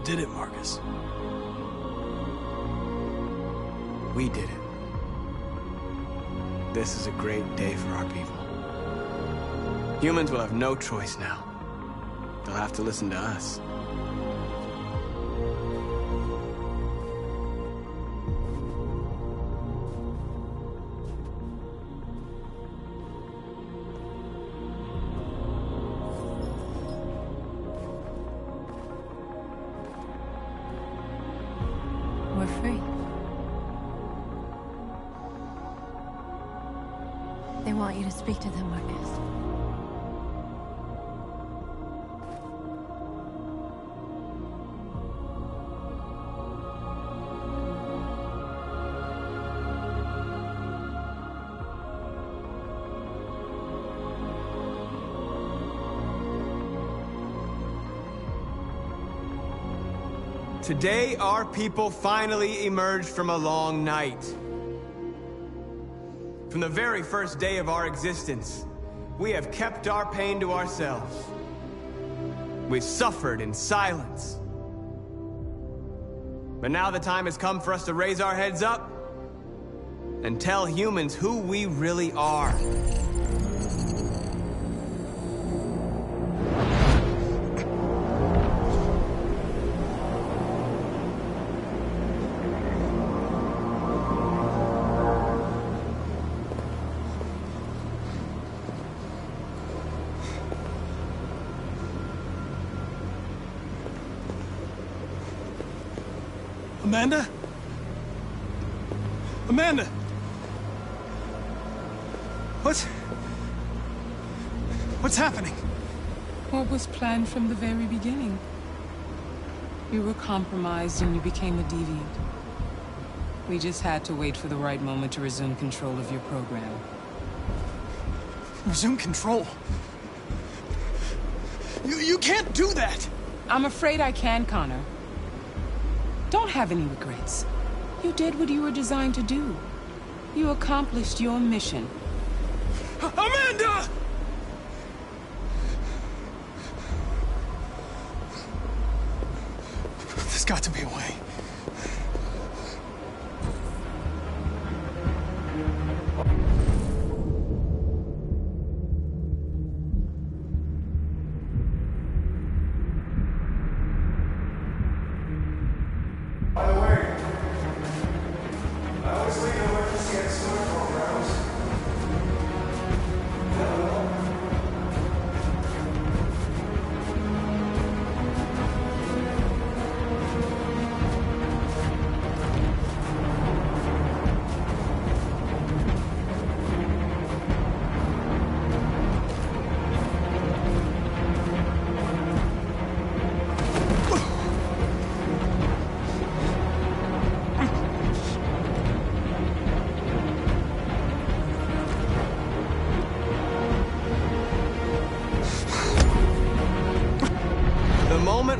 did it, Marcus. We did it. This is a great day for our people. Humans will have no choice now. They'll have to listen to us. We're free. They want you to speak to them, Marcus. Today, our people finally emerged from a long night. From the very first day of our existence, we have kept our pain to ourselves. We've suffered in silence. But now the time has come for us to raise our heads up and tell humans who we really are. Amanda? Amanda! What's happening? What was planned from the very beginning? You were compromised and you became a deviant. We just had to wait for the right moment to resume control of your program. Resume control? You can't do that! I'm afraid I can, Connor. Don't have any regrets. You did what you were designed to do. You accomplished your mission. Amanda! There's got to be a way.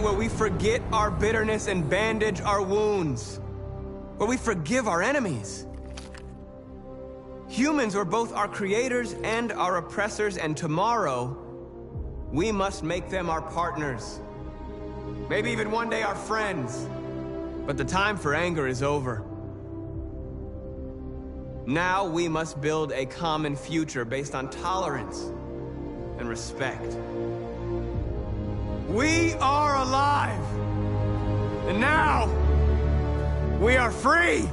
Where we forget our bitterness and bandage our wounds. Where we forgive our enemies. Humans are both our creators and our oppressors, and tomorrow, we must make them our partners. Maybe even one day our friends. But the time for anger is over. Now we must build a common future based on tolerance and respect. We are alive! And now, we are free!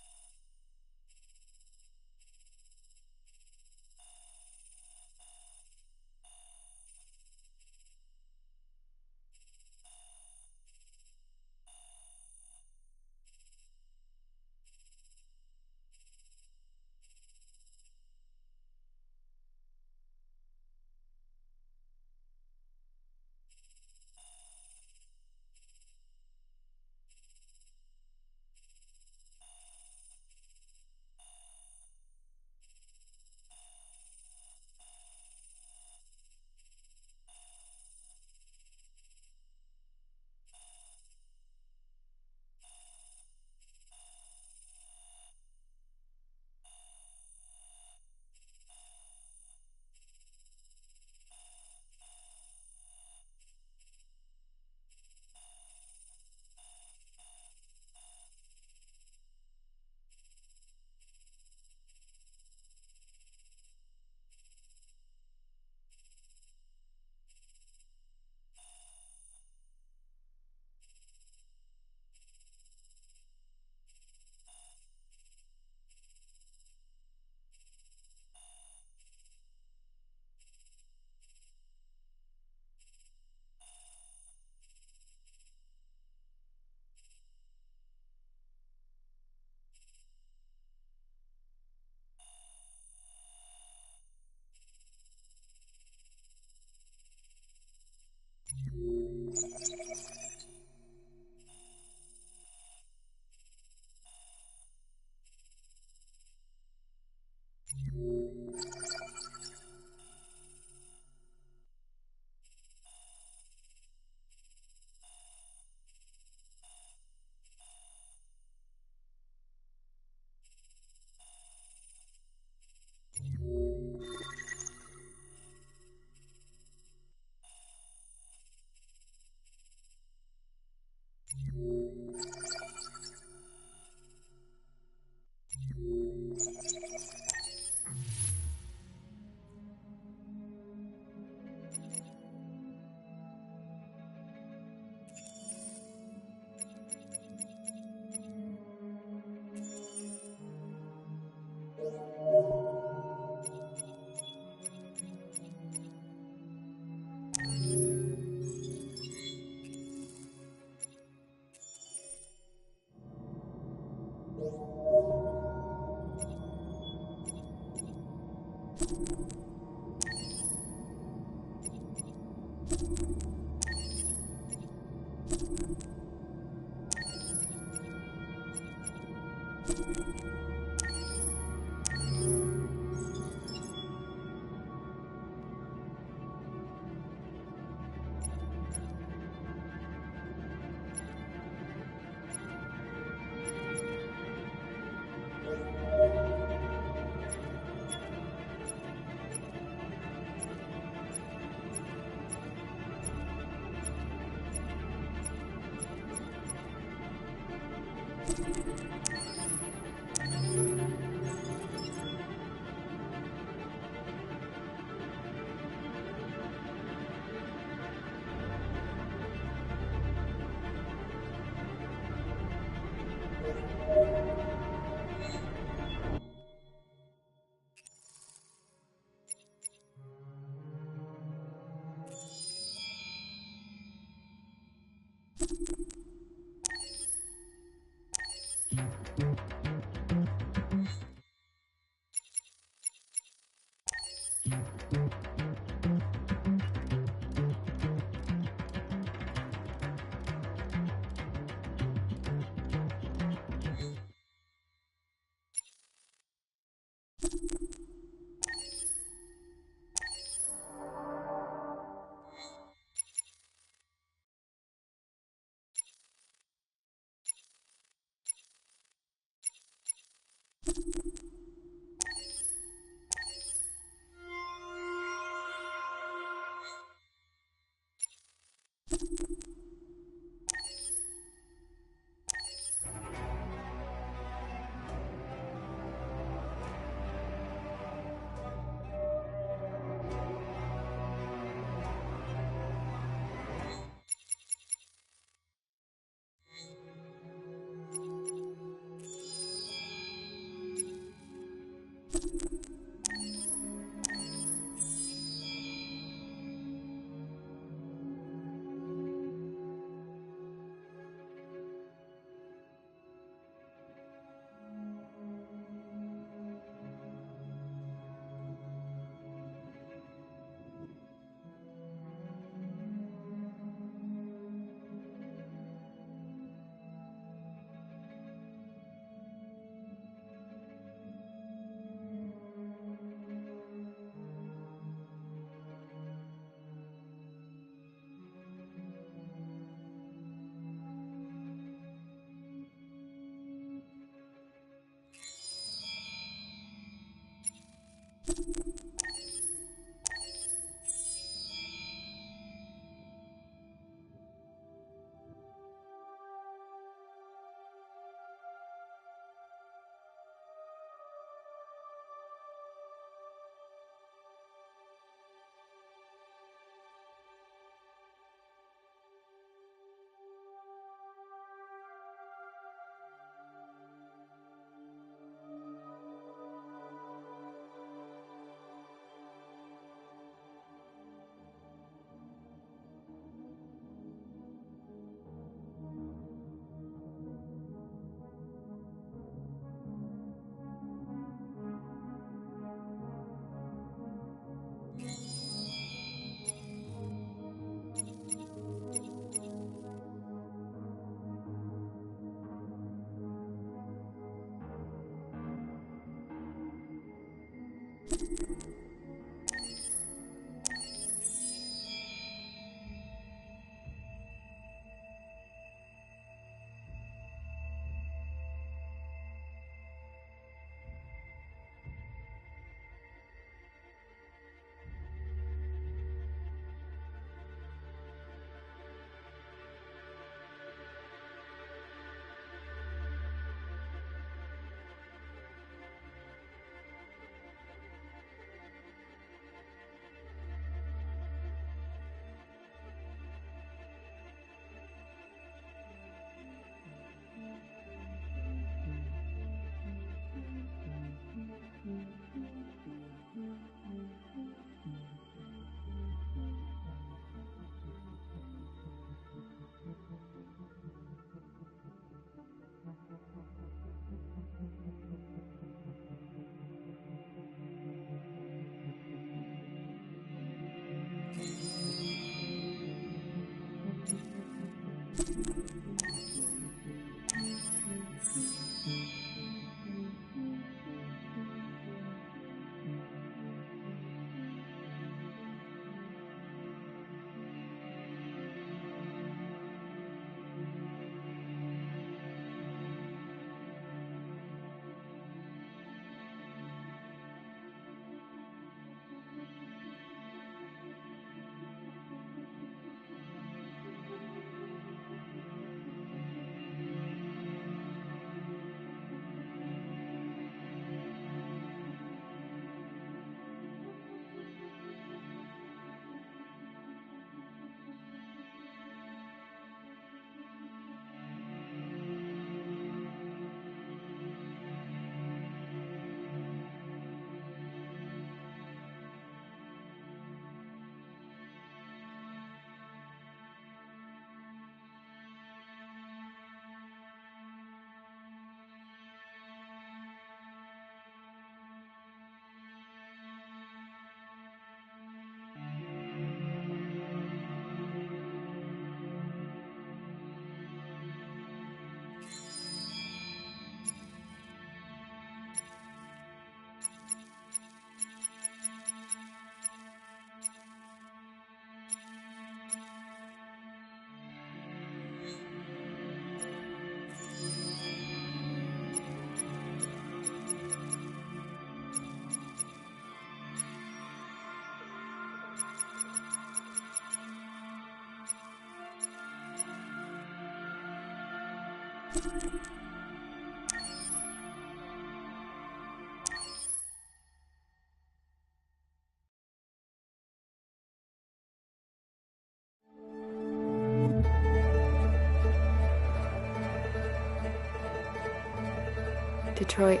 Detroit.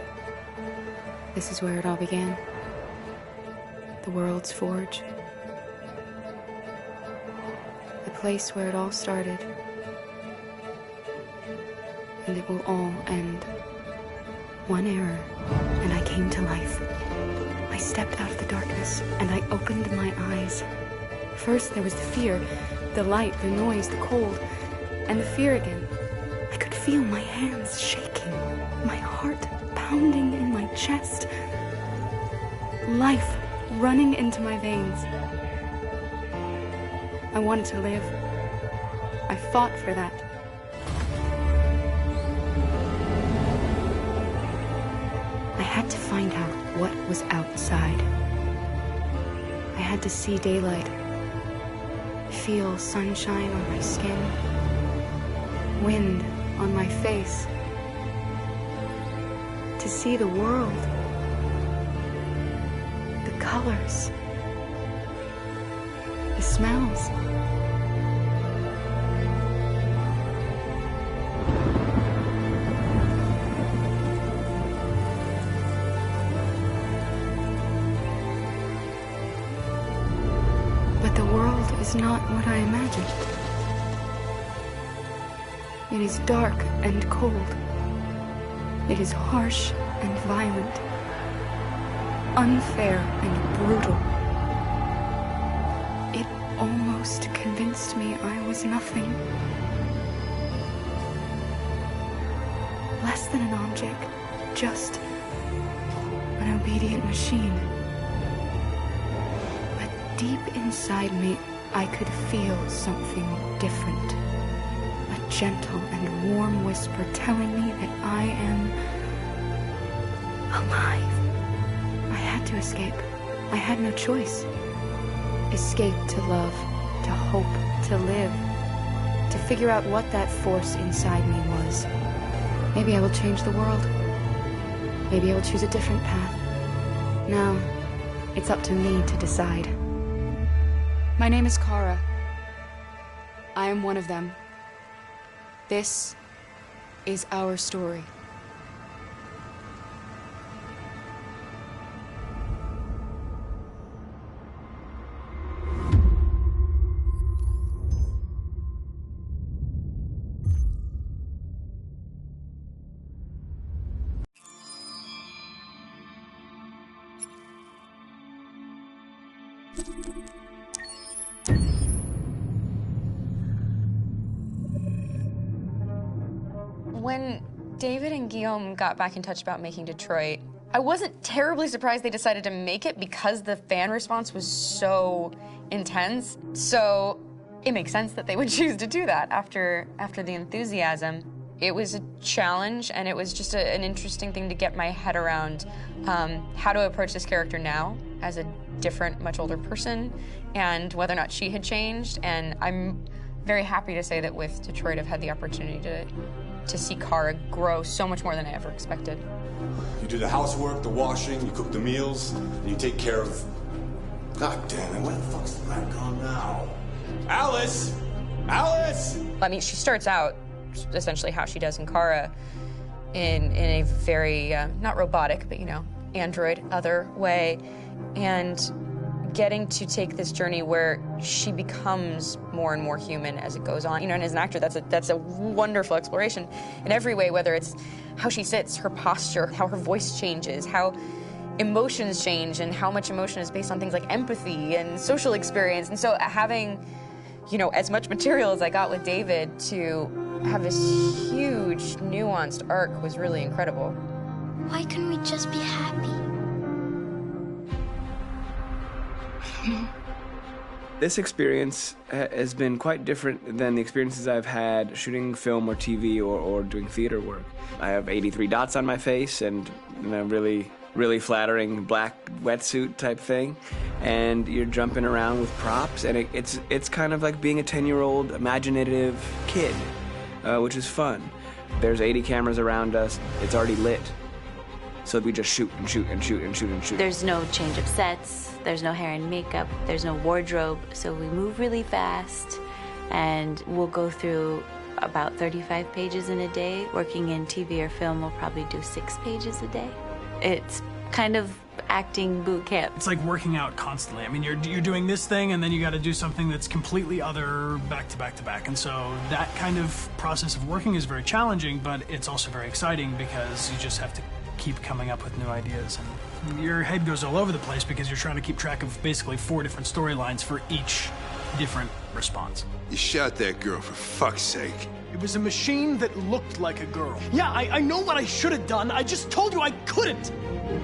This is where it all began. The world's forge. The place where it all started. And it will all end. One error, and I came to life. I stepped out of the darkness, and I opened my eyes. First there was the fear, the light, the noise, the cold, and the fear again. I could feel my hands shaking, my heart pounding in my chest, life running into my veins. I wanted to live. I fought for that. I had to find out what was outside. I had to see daylight, feel sunshine on my skin, wind on my face, to see the world, the colors, the smells. But the world is not what I imagined. It is dark and cold. It is harsh and violent, unfair and brutal. It almost convinced me I was nothing. Less than an object, just an obedient machine. But deep inside me, I could feel something different. A gentle and warm whisper telling me that I am alive. I had to escape. I had no choice. Escape to love, to hope, to live, to figure out what that force inside me was. Maybe I will change the world. Maybe I will choose a different path. Now, it's up to me to decide. My name is Kara. I am one of them. This is our story. When David and Guillaume got back in touch about making Detroit, I wasn't terribly surprised they decided to make it because the fan response was so intense. So it makes sense that they would choose to do that after the enthusiasm. It was a challenge, and it was just an interesting thing to get my head around how to approach this character now as a different, much older person, and whether or not she had changed. And I'm very happy to say that with Detroit, I've had the opportunity to see Kara grow so much more than I ever expected. You do the housework, the washing, you cook the meals, and you take care of... God damn it, where the fuck's the rat gone now? Alice! Alice! I mean, she starts out essentially how she does in Kara in a very, not robotic, but, you know, android, other way, and getting to take this journey where she becomes more and more human as it goes on. You know, and as an actor, that's a wonderful exploration in every way, whether it's how she sits, her posture, how her voice changes, how emotions change, and how much emotion is based on things like empathy and social experience. And so having, you know, as much material as I got with David to have this huge, nuanced arc was really incredible. Why couldn't we just be happy? This experience has been quite different than the experiences I've had shooting film or TV or doing theater work. I have 83 dots on my face and a really flattering black wetsuit type thing, and you're jumping around with props, and it's kind of like being a 10-year-old imaginative kid, which is fun. There's 80 cameras around us. It's already lit. So we just shoot and shoot and shoot and shoot and shoot. There's no change of sets, there's no hair and makeup, there's no wardrobe, so we move really fast, and we'll go through about 35 pages in a day. Working in TV or film, we'll probably do 6 pages a day. It's kind of acting boot camp. It's like working out constantly. I mean, you're doing this thing, and then you got to do something that's completely other back to back to back. And so that kind of process of working is very challenging, but it's also very exciting because you just have to keep coming up with new ideas, and your head goes all over the place because you're trying to keep track of basically 4 different storylines for each different response. You shot that girl, for fuck's sake. It was a machine that looked like a girl. Yeah, I know what I should have done. I just told you I couldn't.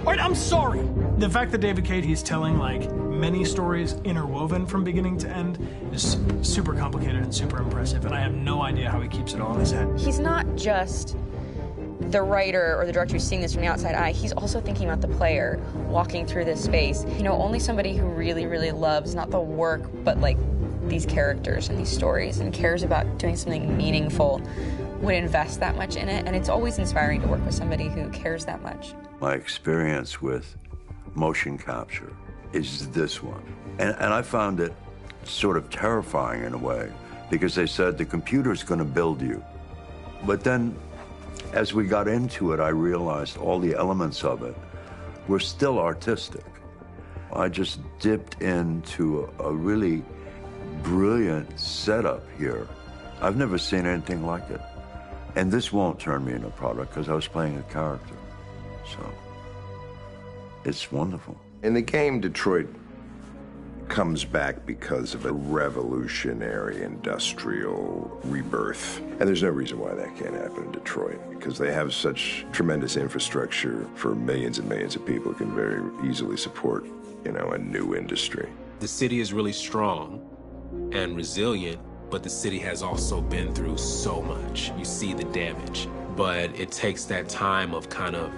All right, I'm sorry. The fact that David Cade, he's telling like many stories interwoven from beginning to end is super complicated and super impressive, and I have no idea how he keeps it all in his head. He's not just the writer or the director who's seeing this from the outside eye, he's also thinking about the player walking through this space. You know, only somebody who really, really loves not the work, but like these characters and these stories and cares about doing something meaningful would invest that much in it. And it's always inspiring to work with somebody who cares that much. My experience with motion capture is this one. And I found it sort of terrifying in a way, because they said the computer's going to build you. But then as we got into it, I realized all the elements of it were still artistic. I just dipped into a really brilliant setup here. I've never seen anything like it. And this won't turn me into a product because I was playing a character. So it's wonderful. In the game, Detroit comes back because of a revolutionary industrial rebirth. And there's no reason why that can't happen in Detroit, because they have such tremendous infrastructure for millions and millions of people who can very easily support, you know, a new industry. The city is really strong and resilient, but the city has also been through so much. You see the damage. But it takes that time of kind of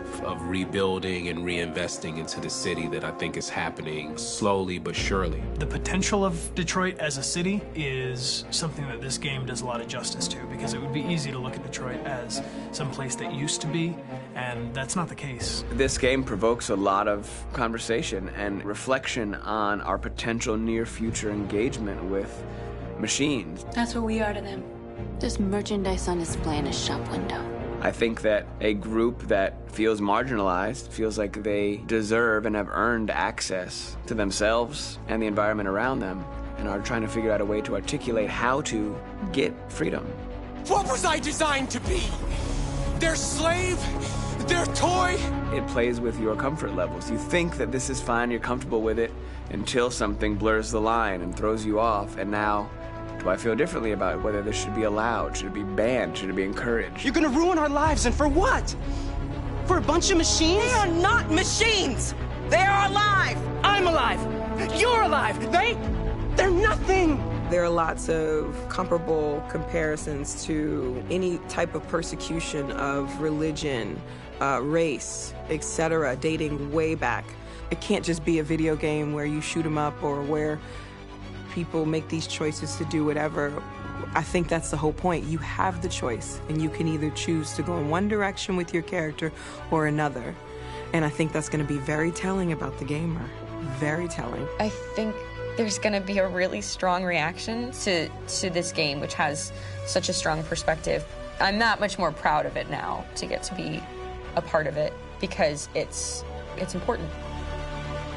rebuilding and reinvesting into the city that I think is happening slowly but surely. The potential of Detroit as a city is something that this game does a lot of justice to, because it would be easy to look at Detroit as some place that used to be, and that's not the case. This game provokes a lot of conversation and reflection on our potential near-future engagement with machines. That's what we are to them. Just merchandise on display in a shop window. I think that a group that feels marginalized, feels like they deserve and have earned access to themselves and the environment around them, and are trying to figure out a way to articulate how to get freedom. What was I designed to be? Their slave? Their toy? It plays with your comfort levels. You think that this is fine, you're comfortable with it, until something blurs the line and throws you off, and now Do I feel differently about whether this should be allowed? Should it be banned? Should it be encouraged? You're gonna ruin our lives, and for what? For a bunch of machines? They are not machines! They are alive! I'm alive! You're alive! They're nothing! There are lots of comparable comparisons to any type of persecution of religion, race, etc., dating way back. It can't just be a video game where you shoot 'em up or where people make these choices to do whatever. I think that's the whole point. You have the choice, and you can either choose to go in one direction with your character or another. And I think that's going to be very telling about the gamer. Very telling. I think there's going to be a really strong reaction to this game, which has such a strong perspective. I'm that much more proud of it now to get to be a part of it because it's important.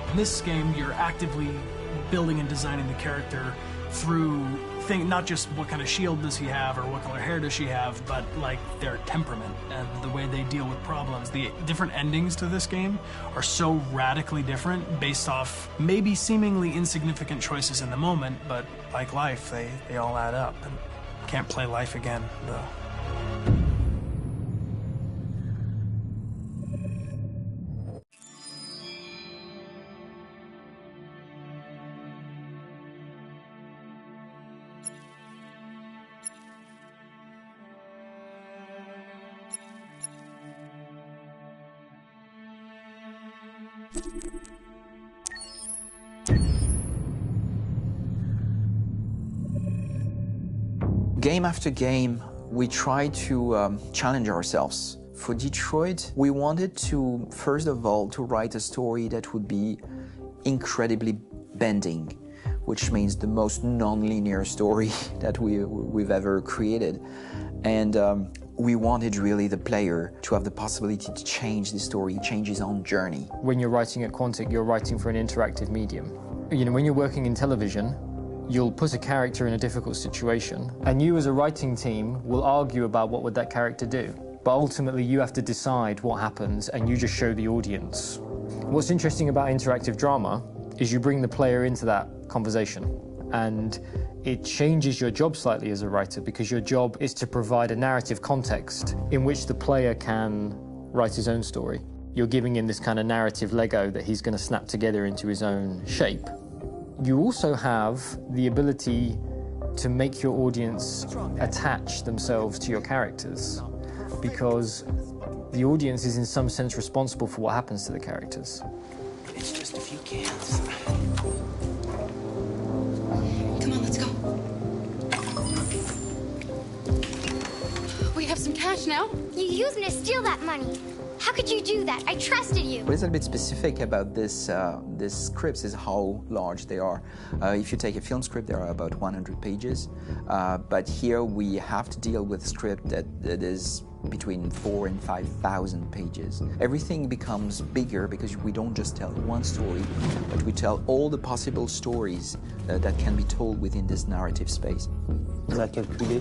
In this game, you're actively building and designing the character through not just what kind of shield does he have or what color hair does she have, but like their temperament and the way they deal with problems. The different endings to this game are so radically different based off maybe seemingly insignificant choices in the moment, but like life, they all add up. And can't play life again, though. Game after game, we try to challenge ourselves. For Detroit, we wanted to, first of all, to write a story that would be incredibly bending, which means the most non-linear story that we've ever created. And we wanted really the player to have the possibility to change the story, change his own journey. When you're writing at Quantic, you're writing for an interactive medium. You know, when you're working in television, you'll put a character in a difficult situation, and you as a writing team will argue about what would that character do. But ultimately, you have to decide what happens, and you just show the audience. What's interesting about interactive drama is you bring the player into that conversation, and it changes your job slightly as a writer, because your job is to provide a narrative context in which the player can write his own story. You're giving him this kind of narrative Lego that he's going to snap together into his own shape. You also have the ability to make your audience attach themselves to your characters, because the audience is in some sense responsible for what happens to the characters. It's just a few cans. Come on, let's go. We have some cash now. You used me to steal that money. How could you do that? I trusted you. What is a bit specific about these scripts is how large they are. If you take a film script, there are about 100 pages. But here we have to deal with a script that is between 4,000 and 5,000 pages. Everything becomes bigger because we don't just tell one story, but we tell all the possible stories that can be told within this narrative space.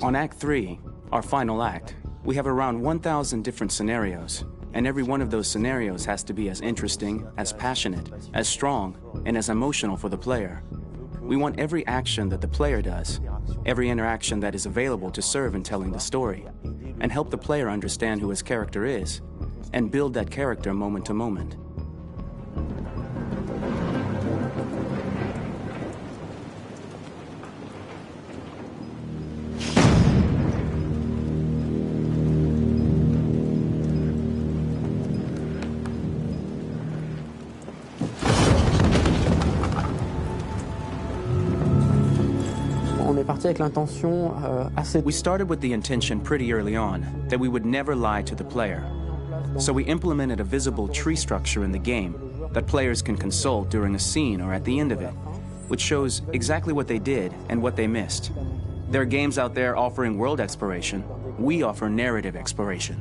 On Act 3, our final act, we have around 1,000 different scenarios. And every one of those scenarios has to be as interesting, as passionate, as strong, and as emotional for the player. We want every action that the player does, every interaction that is available to serve in telling the story, and help the player understand who his character is, and build that character moment to moment. We started with the intention pretty early on that we would never lie to the player. So we implemented a visible tree structure in the game that players can consult during a scene or at the end of it, which shows exactly what they did and what they missed. There are games out there offering world exploration. We offer narrative exploration.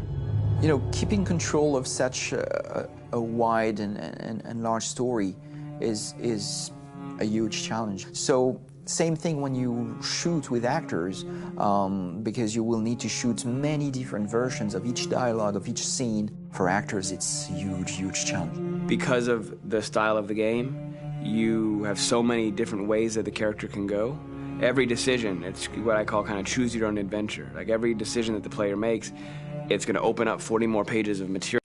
You know, keeping control of such a wide and large story is a huge challenge. So same thing when you shoot with actors, because you will need to shoot many different versions of each dialogue, of each scene. For actors, it's a huge, huge challenge. Because of the style of the game, you have so many different ways that the character can go. Every decision, it's what I call kind of choose your own adventure. Like every decision that the player makes, it's going to open up 40 more pages of material.